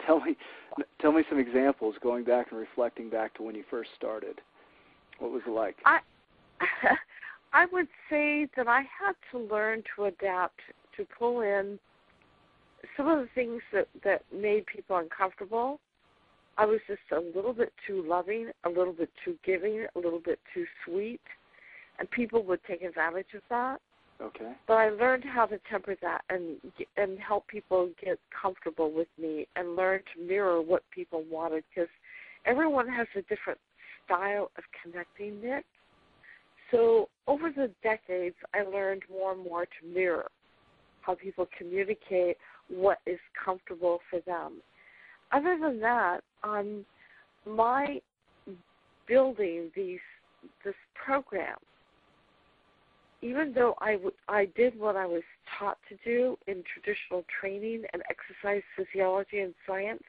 Tell me some examples going back and reflecting back to when you first started. What was it like? I would say that I had to learn to adapt, to pull in some of the things that made people uncomfortable. I was just a little bit too loving, a little bit too giving, a little bit too sweet, and people would take advantage of that. Okay. But I learned how to temper that and help people get comfortable with me and learn to mirror what people wanted, because everyone has a different style of connecting, Nick. So over the decades, I learned more and more to mirror how people communicate what is comfortable for them. Other than that, my building this program, even though I did what I was taught to do in traditional training and exercise physiology and science,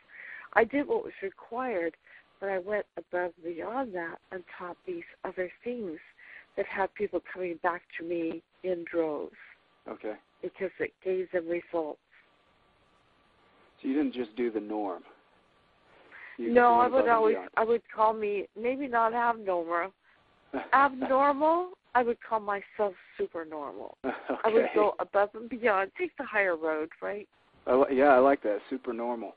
I did what was required, but I went above and beyond that and taught these other things that had people coming back to me in droves. Okay. Because it gave them results. So you didn't just do the norm. No, I would call me, maybe not abnormal. Abnormal, I would call myself super normal. Okay. I would go above and beyond, take the higher road, right? Yeah, I like that, super normal.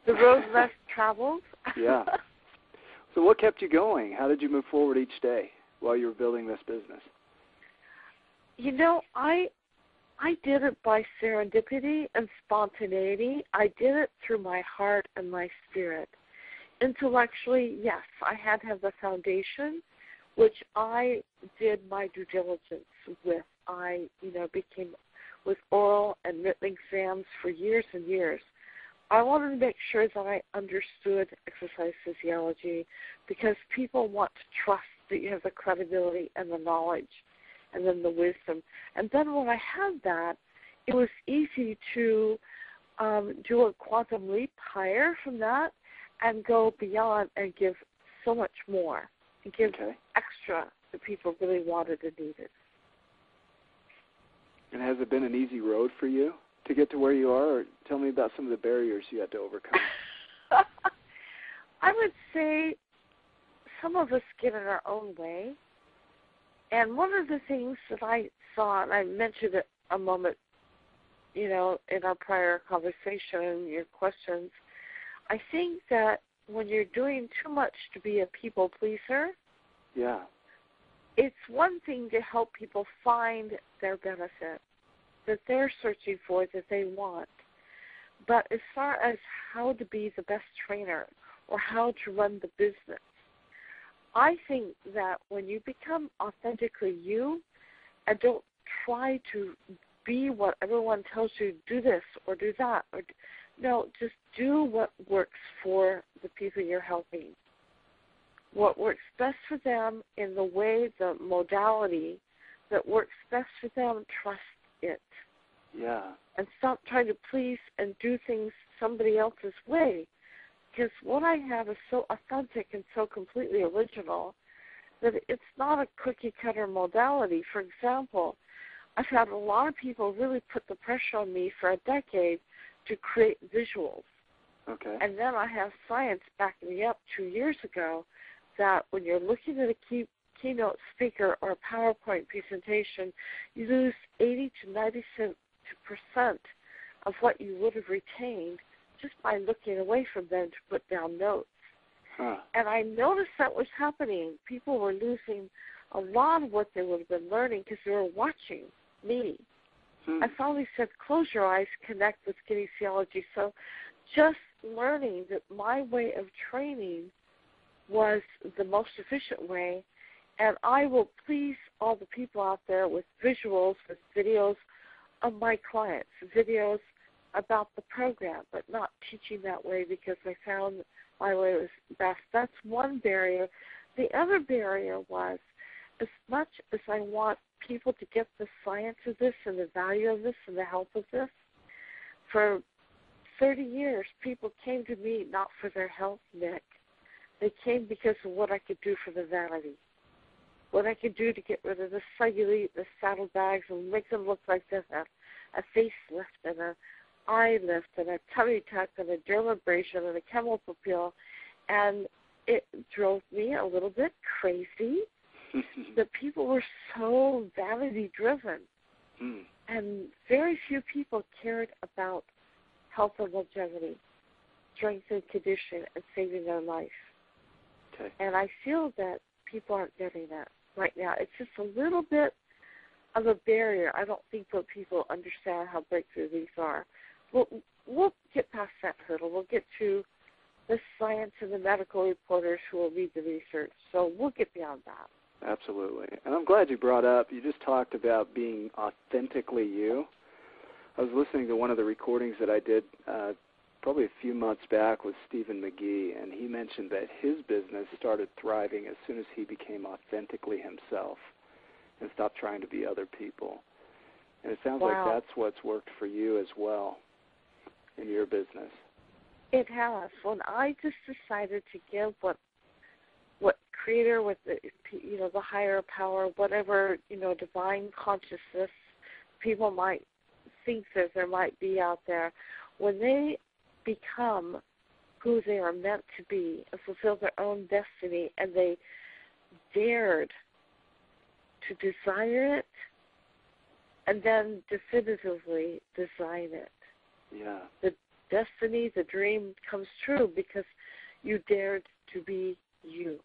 The road less traveled. Yeah. So what kept you going? How did you move forward each day while you were building this business? You know, I did it by serendipity and spontaneity. I did it through my heart and my spirit. Intellectually, yes, I had to have the foundation, which I did my due diligence with. I, became with oral and written exams for years and years. I wanted to make sure that I understood exercise physiology, because people want to trust that you have the credibility and the knowledge and then the wisdom. And then when I had that, it was easy to do a quantum leap higher from that and go beyond and give so much more and give extra that people really wanted and needed. And has it been an easy road for you to get to where you are? Or tell me about some of the barriers you had to overcome. I would say some of us get in our own way. And one of the things that I saw, and I mentioned it a moment, in our prior conversation and your questions, I think that when you're doing too much to be a people pleaser, it's one thing to help people find their benefit that they're searching for, that they want. But as far as how to be the best trainer or how to run the business, I think that when you become authentically you and don't try to be what everyone tells you, do this or do that, no, just do what works for the people you're helping. What works best for them in the way, the modality that works best for them, trust it. Yeah. And stop trying to please and do things somebody else's way. Because what I have is so authentic and so completely original that it's not a cookie-cutter modality. For example, I've had a lot of people really put the pressure on me for a decade to create visuals. Okay. And then I have science backing me up 2 years ago that when you're looking at a keynote speaker or a PowerPoint presentation, you lose 80 to 90% of what you would have retained just by looking away from them to put down notes. And I noticed that was happening. People were losing a lot of what they would have been learning because they were watching me. I finally said, close your eyes, connect with kinesiology. So just learning that my way of training was the most efficient way, and I will please all the people out there with visuals, with videos of my clients, videos about the program, but not teaching that way because I found my way was best. That's one barrier. The other barrier was, as much as I want people to get the science of this and the value of this and the help of this, for 30 years people came to me not for their health, Nick. They came because of what I could do for the vanity, what I could do to get rid of the cellulite, the saddlebags, and make them look like they have a facelift and eye lift and a tummy tuck and a dermabrasion and a chemical peel, and it drove me a little bit crazy that people were so vanity-driven, and very few people cared about health and longevity, strength and conditioning, and saving their life. Okay. And I feel that people aren't getting that right now. It's just a little bit of a barrier. I don't think that people understand how breakthrough these are. We'll get past that hurdle. We'll get to the science and the medical reporters who will read the research. So we'll get beyond that. Absolutely. And I'm glad you brought up, you just talked about being authentically you. I was listening to one of the recordings that I did probably a few months back with Stephen McGee, and he mentioned that his business started thriving as soon as he became authentically himself and stopped trying to be other people. And it sounds like that's what's worked for you as well in your business. It has. When I just decided to give what Creator, with the higher power, whatever divine consciousness people might think that there might be out there, when they become who they are meant to be and fulfill their own destiny, and they dared to desire it and then definitively design it. Yeah. The destiny, the dream comes true because you dared to be you.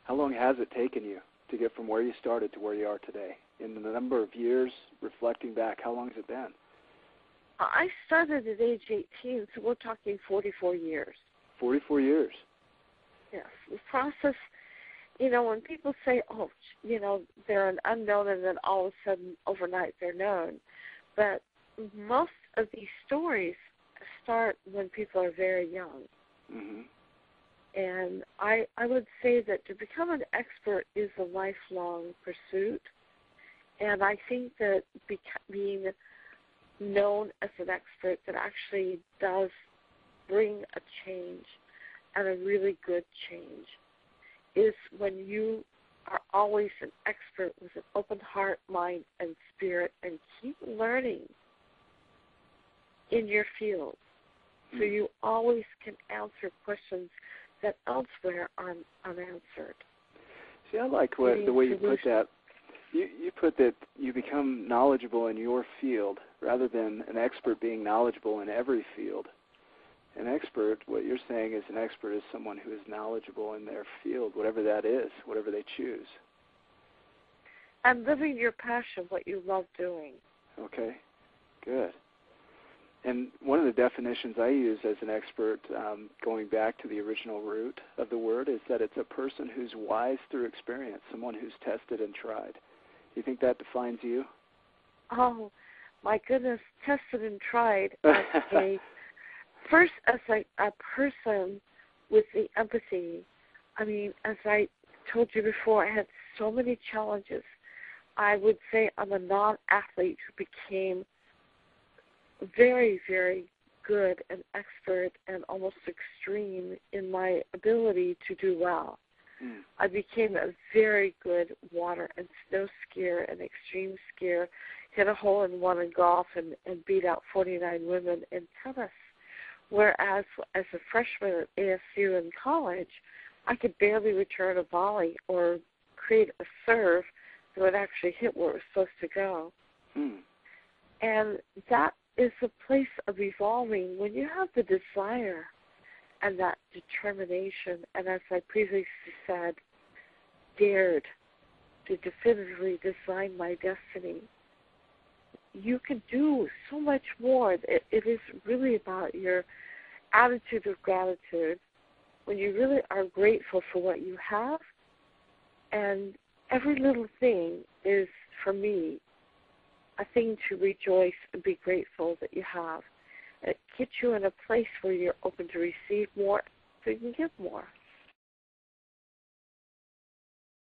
How long has it taken you to get from where you started to where you are today? In the number of years, reflecting back, how long has it been? I started at age 18, so we're talking 44 years. 44 years? Yes. The process, when people say, they're an unknown and then all of a sudden overnight they're known. But most of these stories start when people are very young. Mm-hmm. And I would say that to become an expert is a lifelong pursuit. And I think that being known as an expert that actually does bring a change, and a really good change, is when you are always an expert with an open heart, mind, and spirit, and keep learning in your field. So you always can answer questions that elsewhere are unanswered. See, I like the way you put that. You put that you become knowledgeable in your field rather than an expert being knowledgeable in every field. An expert, what you're saying is an expert is someone who is knowledgeable in their field, whatever that is, whatever they choose. And living your passion, what you love doing. Okay, good. And one of the definitions I use as an expert, going back to the original root of the word, is that it's a person who's wise through experience, someone who's tested and tried. Do you think that defines you? Oh, my goodness, tested and tried as a person with the empathy. I mean, as I told you before, I had so many challenges. I would say I'm a non-athlete who became very, very good and expert and almost extreme in my ability to do well. I became a very good water and snow skier and extreme skier, hit a hole-in-one in golf and beat out 49 women in tennis. Whereas as a freshman at ASU in college, I could barely return a volley or create a serve that would actually hit where it was supposed to go. And that is a place of evolving when you have the desire and that determination, and as I previously said, dared to definitively design my destiny. You can do so much more. It is really about your attitude of gratitude, when you really are grateful for what you have, and every little thing is, for me, a thing to rejoice and be grateful that you have. It gets you in a place where you're open to receive more so you can give more.